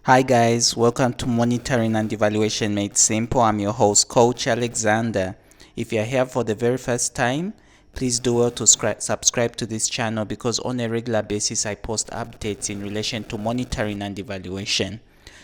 Hi guys, welcome to Monitoring and Evaluation Made Simple. I'm your host, Coach Alexander. If you're here for the very first time, please do well to subscribe to this channel because on a regular basis I post updates in relation to monitoring and evaluation.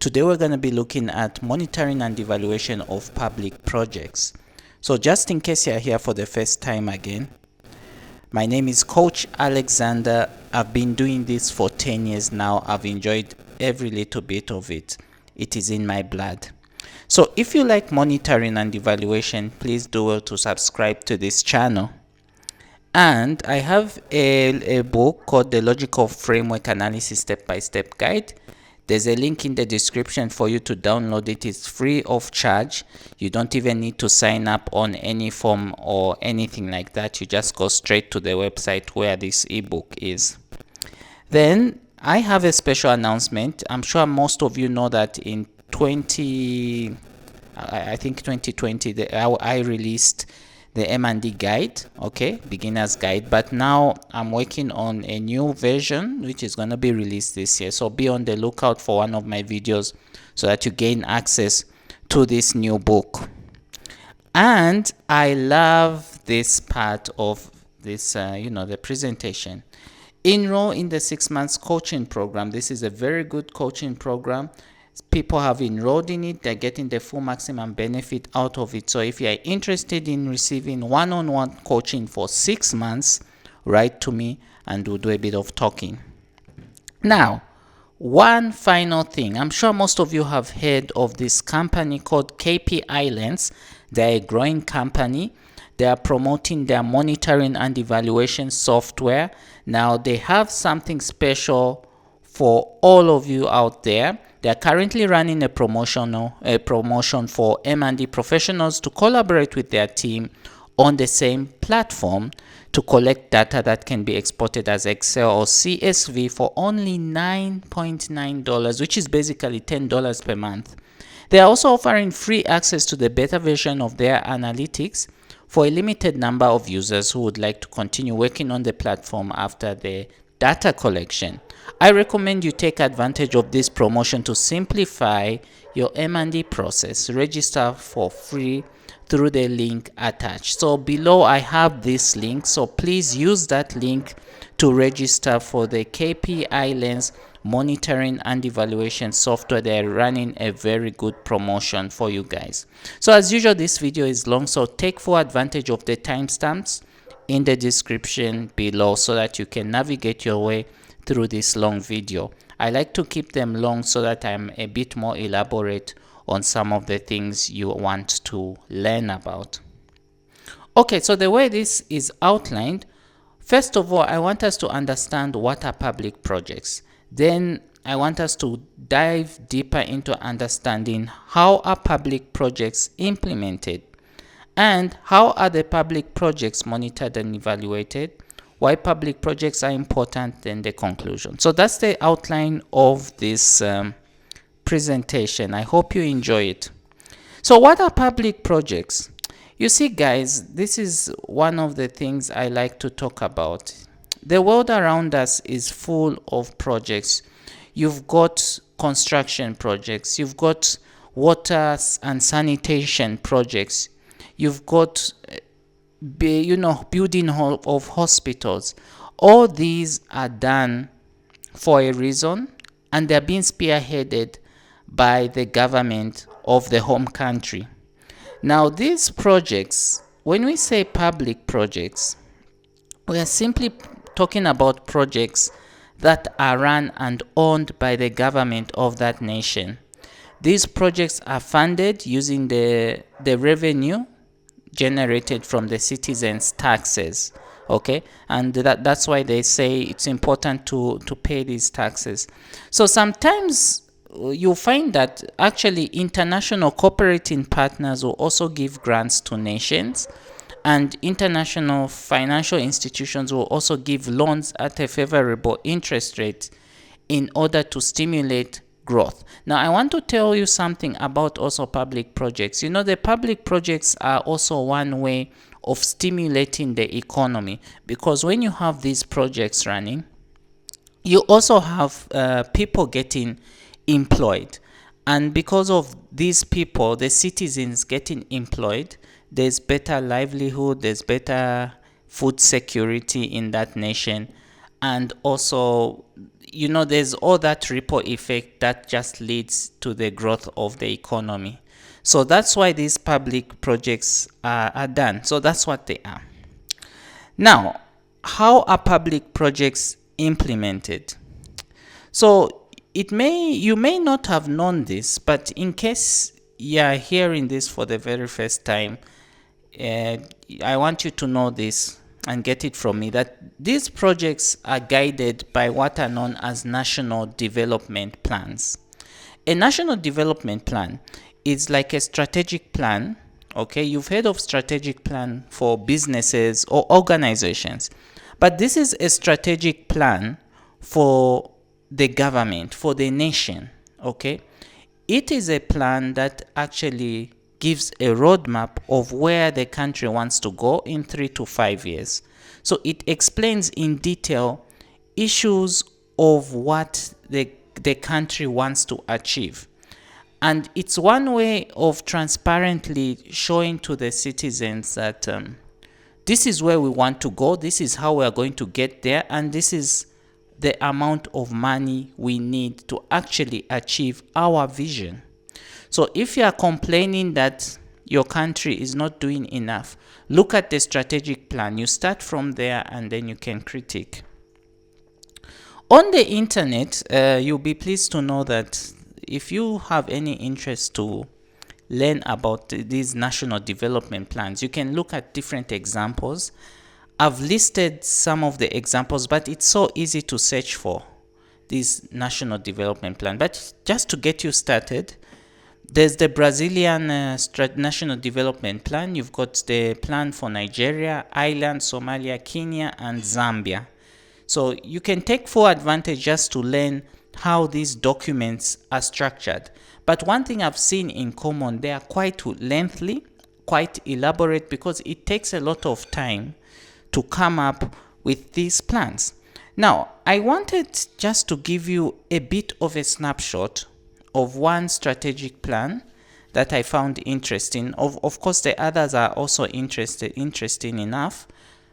Today we're going to be looking at monitoring and evaluation of public projects. So just in case you're here for the first time again, my name is Coach Alexander. I've been doing this for 10 years now. I've enjoyed every little bit of it. It is in my blood. So if you like monitoring and evaluation, please do well to subscribe to this channel. And I have a book called The Logical Framework Analysis Step-by-Step Guide. There's a link in the description for you to download it. It's free of charge. You don't even need to sign up on any form or anything like that. You just go straight to the website where this ebook is. Then I have a special announcement. I'm sure most of you know that in 2020, I released the M&E guide, okay, beginner's guide, but now I'm working on a new version which is going to be released this year. So be on the lookout for one of my videos so that you gain access to this new book. And I love this part of this, the presentation. Enroll in the 6 months coaching program. This is a very good coaching program. People have enrolled in it. They're getting the full maximum benefit out of it. So if you are interested in receiving one-on-one coaching for 6 months, write to me and we'll do a bit of talking. Now, one final thing. I'm sure most of you have heard of this company called KP Islands. They're a growing company. They are promoting their monitoring and evaluation software. Now they have something special for all of you out there. They are currently running a promotion for M&E professionals to collaborate with their team on the same platform to collect data that can be exported as Excel or CSV for only $9.9, which is basically $10 per month. They are also offering free access to the beta version of their analytics for a limited number of users who would like to continue working on the platform after the data collection. I recommend you take advantage of this promotion to simplify your M&E process. Register for free through the link attached. So below I have this link, so please use that link to register for the KP Islands monitoring and evaluation software. They're running a very good promotion for you guys. So as usual, this video is long, so take full advantage of the timestamps in the description below so that you can navigate your way through this long video. I like to keep them long so that I'm a bit more elaborate on some of the things you want to learn about. Okay, so the way this is outlined, first of all, I want us to understand what are public projects. Then I want us to dive deeper into understanding how are public projects implemented and how are the public projects monitored and evaluated, why public projects are important, then the conclusion. So that's the outline of this presentation. I hope you enjoy it. So what are public projects? You see guys, this is one of the things I like to talk about. The world around us is full of projects. You've got construction projects, you've got water and sanitation projects, you've got building of hospitals. All these are done for a reason and they're being spearheaded by the government of the home country. Now these projects, when we say public projects, we are simply talking about projects that are run and owned by the government of that nation. These projects are funded using the revenue generated from the citizens' taxes, okay, and that's why they say it's important to pay these taxes. So sometimes you'll find that actually international cooperating partners will also give grants to nations, and international financial institutions will also give loans at a favorable interest rate in order to stimulate growth. Now, I want to tell you something about also public projects. You know, the public projects are also one way of stimulating the economy, because when you have these projects running, you also have people getting employed. And because of these people, the citizens getting employed, there's better livelihood, there's better food security in that nation. And also, there's all that ripple effect that just leads to the growth of the economy. So that's why these public projects are done. So that's what they are. Now, how are public projects implemented? So you may not have known this, but in case you are hearing this for the very first time, I want you to know this and get it from me, that these projects are guided by what are known as national development plans. A national development plan is like a strategic plan. Okay, you've heard of strategic plan for businesses or organizations, but this is a strategic plan for the government, for the nation. Okay, it is a plan that actually gives a roadmap of where the country wants to go in 3 to 5 years. So it explains in detail issues of what the country wants to achieve. And it's one way of transparently showing to the citizens that this is where we want to go, this is how we are going to get there, and this is the amount of money we need to actually achieve our vision. So if you are complaining that your country is not doing enough, look at the strategic plan. You start from there and then you can critique. On the internet, you'll be pleased to know that if you have any interest to learn about these national development plans, you can look at different examples. I've listed some of the examples, but it's so easy to search for this national development plan. But just to get you started, there's the Brazilian National Development Plan. You've got the plan for Nigeria, Ireland, Somalia, Kenya, and Zambia. So you can take full advantage just to learn how these documents are structured. But one thing I've seen in common, they are quite lengthy, quite elaborate, because it takes a lot of time to come up with these plans. Now, I wanted just to give you a bit of a snapshot of one strategic plan that I found interesting. Of course, the others are also interesting enough,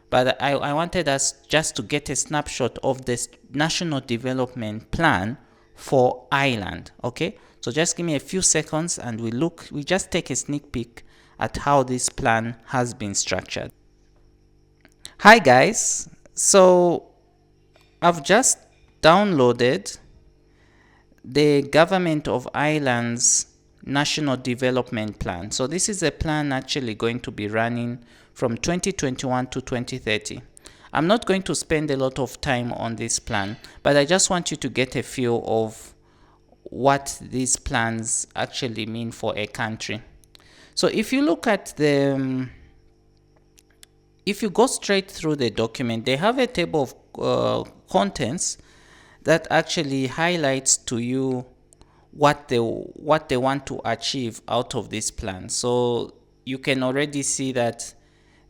but I wanted us just to get a snapshot of this national development plan for Ireland. Okay, so just give me a few seconds and we just take a sneak peek at how this plan has been structured. Hi guys, so I've just downloaded the Government of Ireland's National Development Plan. So this is a plan actually going to be running from 2021 to 2030. I'm not going to spend a lot of time on this plan, but I just want you to get a feel of what these plans actually mean for a country. So if you look at if you go straight through the document, they have a table of contents that actually highlights to you what they want to achieve out of this plan. So you can already see that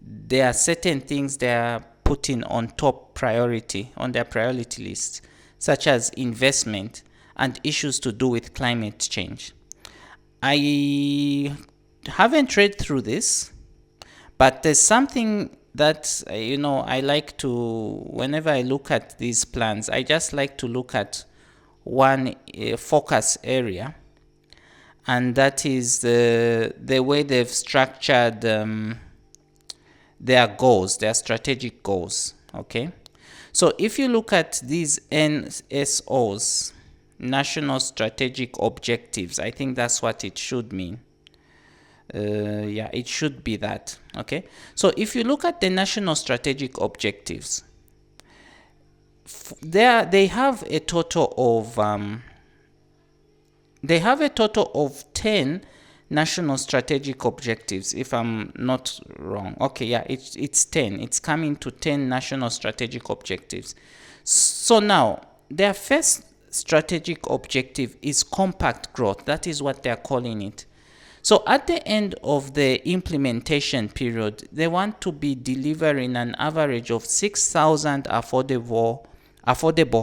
there are certain things they are putting on top priority on their priority list, such as investment and issues to do with climate change. I haven't read through this, but there's something that I like to, whenever I look at these plans, I just like to look at one focus area, and that is the way they've structured their goals, their strategic goals. Okay, so if you look at these NSOs, National Strategic Objectives, I think that's what it should mean. Yeah, it should be that. Okay, so if you look at the national strategic objectives, they have a total of 10 national strategic objectives, if I'm not wrong. Okay, yeah, it's 10. It's coming to 10 national strategic objectives. So now their first strategic objective is compact growth. That is what they're calling it. So at the end of the implementation period, they want to be delivering an average of 6,000 affordable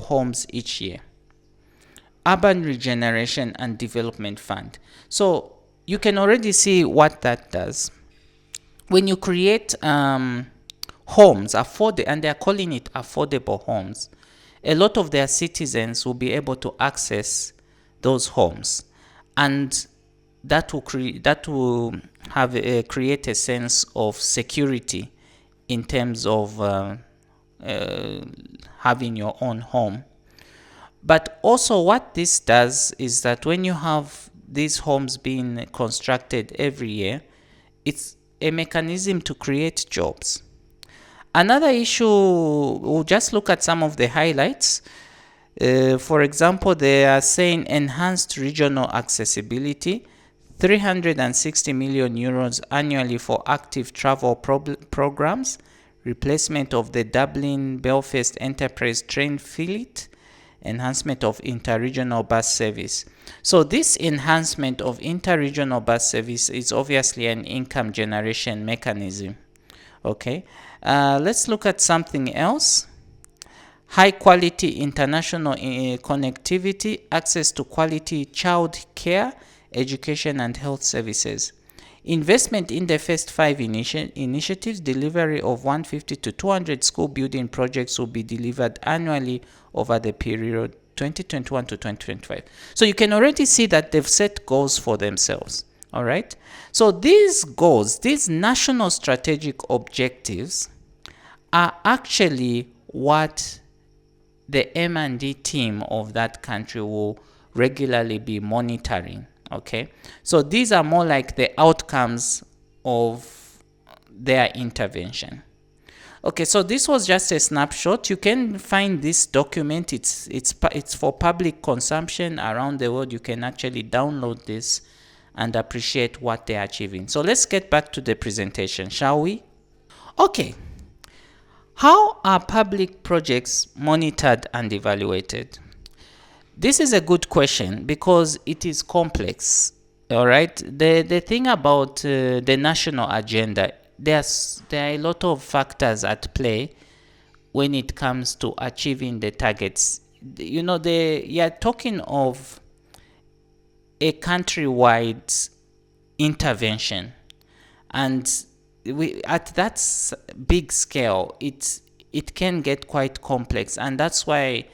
homes each year. Urban Regeneration and Development Fund. So you can already see what that does. When you create homes, and they're calling it affordable homes, a lot of their citizens will be able to access those homes, and that will create a sense of security in terms of having your own home. But also what this does is that when you have these homes being constructed every year, it's a mechanism to create jobs. Another issue, we'll just look at some of the highlights. For example, they are saying enhanced regional accessibility, 360 million euros annually for active travel programs, replacement of the Dublin Belfast Enterprise train fleet, enhancement of interregional bus service. So this enhancement of interregional bus service is obviously an income generation mechanism. Okay, let's look at something else. High quality international connectivity, access to quality child care, education and health services. Investment in the first 5 initiatives, delivery of 150 to 200 school building projects will be delivered annually over the period 2021 to 2025. So you can already see that they've set goals for themselves. All right. So these goals, these national strategic objectives, are actually what the M&E team of that country will regularly be monitoring. Okay, so these are more like the outcomes of their intervention. Okay, so this was just a snapshot. You can find this document. It's for public consumption around the world. You can actually download this and appreciate what they're achieving. So let's get back to the presentation, shall we? Okay, how are public projects monitored and evaluated? This is a good question because it is complex. All right. The thing about the national agenda, there are a lot of factors at play when it comes to achieving the targets. You know, you're talking of a countrywide intervention, and at that big scale, it can get quite complex, and that's why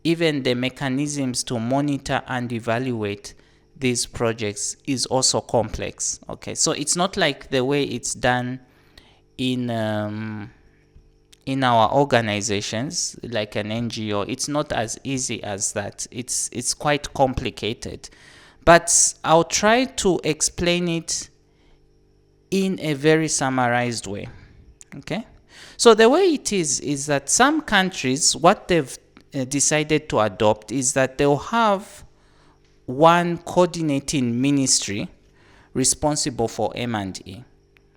even the mechanisms to monitor and evaluate these projects is also complex. Okay, so it's not like the way it's done in our organizations, like an NGO. It's not as easy as that. It's quite complicated, but I'll try to explain it in a very summarized way. Okay, so the way it is that some countries, what they've decided to adopt is that they'll have one coordinating ministry responsible for M&E.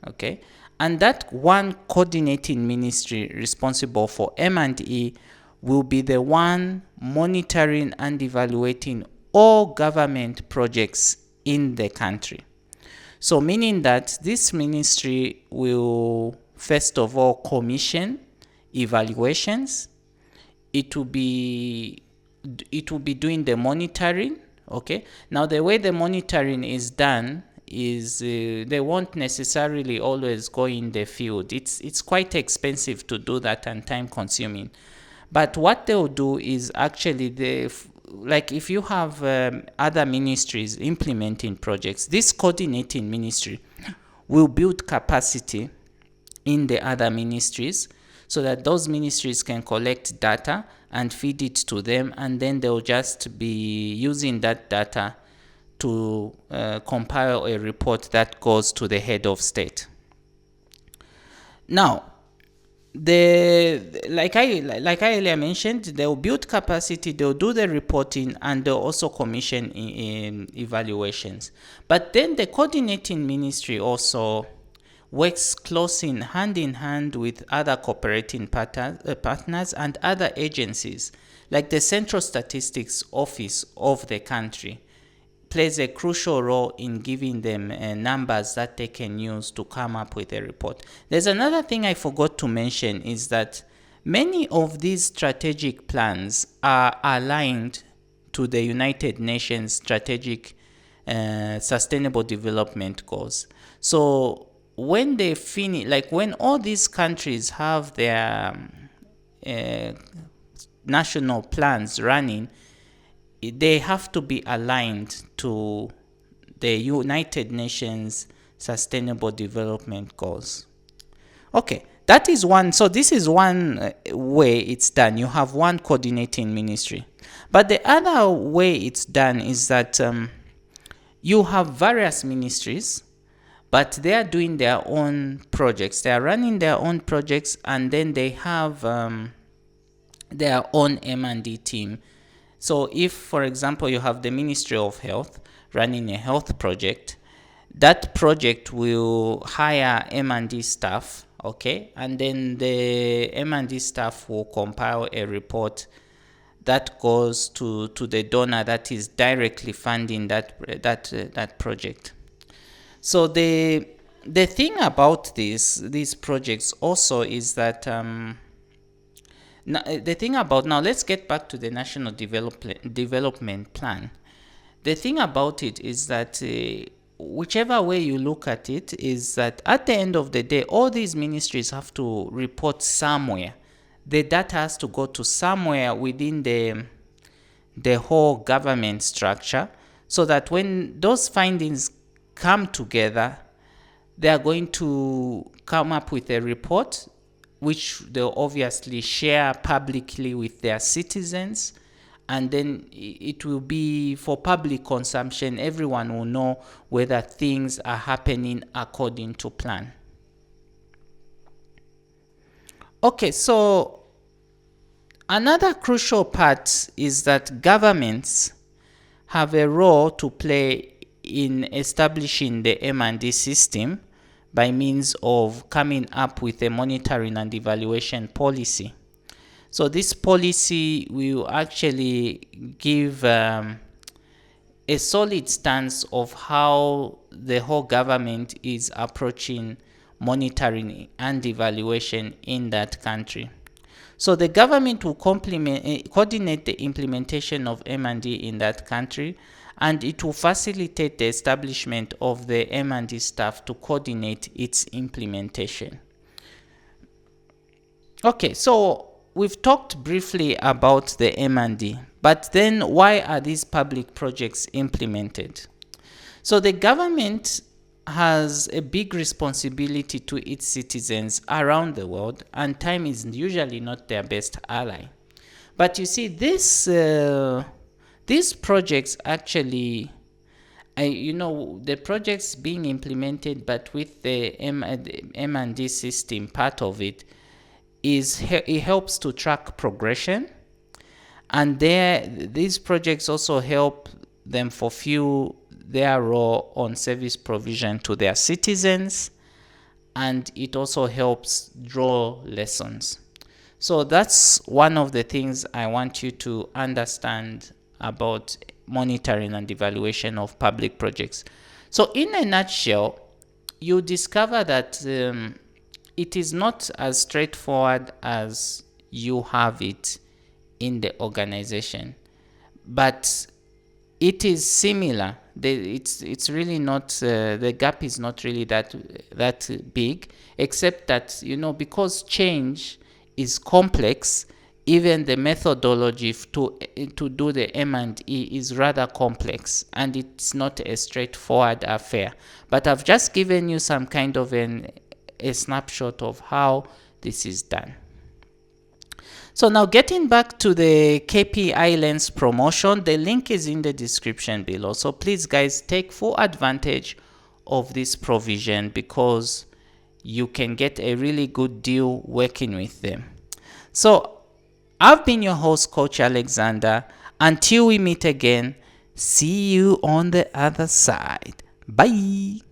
Okay, and that one coordinating ministry responsible for M&E will be the one monitoring and evaluating all government projects in the country. So meaning that this ministry will first of all commission evaluations. It will be doing the monitoring. Okay, now the way the monitoring is done is they won't necessarily always go in the field. It's quite expensive to do that and time consuming. But what they'll do is actually like if you have other ministries implementing projects, this coordinating ministry will build capacity in the other ministries so that those ministries can collect data and feed it to them, and then they'll just be using that data to compile a report that goes to the head of state. Now, like I earlier mentioned, they'll build capacity, they'll do the reporting, and they'll also commission in evaluations. But then the coordinating ministry also works closely hand in hand with other cooperating partners and other agencies, like the Central Statistics Office of the country plays a crucial role in giving them numbers that they can use to come up with a report. There's another thing I forgot to mention is that many of these strategic plans are aligned to the United Nations strategic sustainable development goals. So when they finish, like when all these countries have their national plans running, they have to be aligned to the United Nations Sustainable Development Goals. Okay, that is one. So this is one way it's done. You have one coordinating ministry. But the other way it's done is that you have various ministries, but they are doing their own projects. They are running their own projects, and then they have their own M&E team. So if, for example, you have the Ministry of Health running a health project, that project will hire M&E staff, okay? And then the M&E staff will compile a report that goes to the donor that is directly funding that project. So the thing about these projects also is that now let's get back to the National Development Plan. The thing about it is that whichever way you look at it, is that at the end of the day, all these ministries have to report somewhere. The data has to go to somewhere within the whole government structure, so that when those findings come together, they are going to come up with a report which they'll obviously share publicly with their citizens, and then it will be for public consumption. Everyone will know whether things are happening according to plan. Okay, so another crucial part is that governments have a role to play in establishing the M&E system by means of coming up with a monitoring and evaluation policy. So this policy will actually give a solid stance of how the whole government is approaching monitoring and evaluation in that country. So the government will coordinate the implementation of M&E in that country, and it will facilitate the establishment of the M&E staff to coordinate its implementation. Okay, so we've talked briefly about the M&E, but then why are these public projects implemented? So the government has a big responsibility to its citizens around the world, and time is usually not their best ally. But you see, these projects actually, the projects being implemented, but with the M&E system part of it, it helps to track progression, and these projects also help them fulfill their role on service provision to their citizens, and it also helps draw lessons. So that's one of the things I want you to understand about monitoring and evaluation of public projects. So in a nutshell, you discover that it is not as straightforward as you have it in the organization, but it is similar. It's really not, the gap is not really that big, except that, because change is complex, even the methodology to do the M&E is rather complex, and it's not a straightforward affair. But I've just given you some kind of a snapshot of how this is done. So now, getting back to the KPI lens promotion, the link is in the description below. So please, guys, take full advantage of this provision, because you can get a really good deal working with them. So I've been your host, Coach Alexander. Until we meet again, see you on the other side. Bye.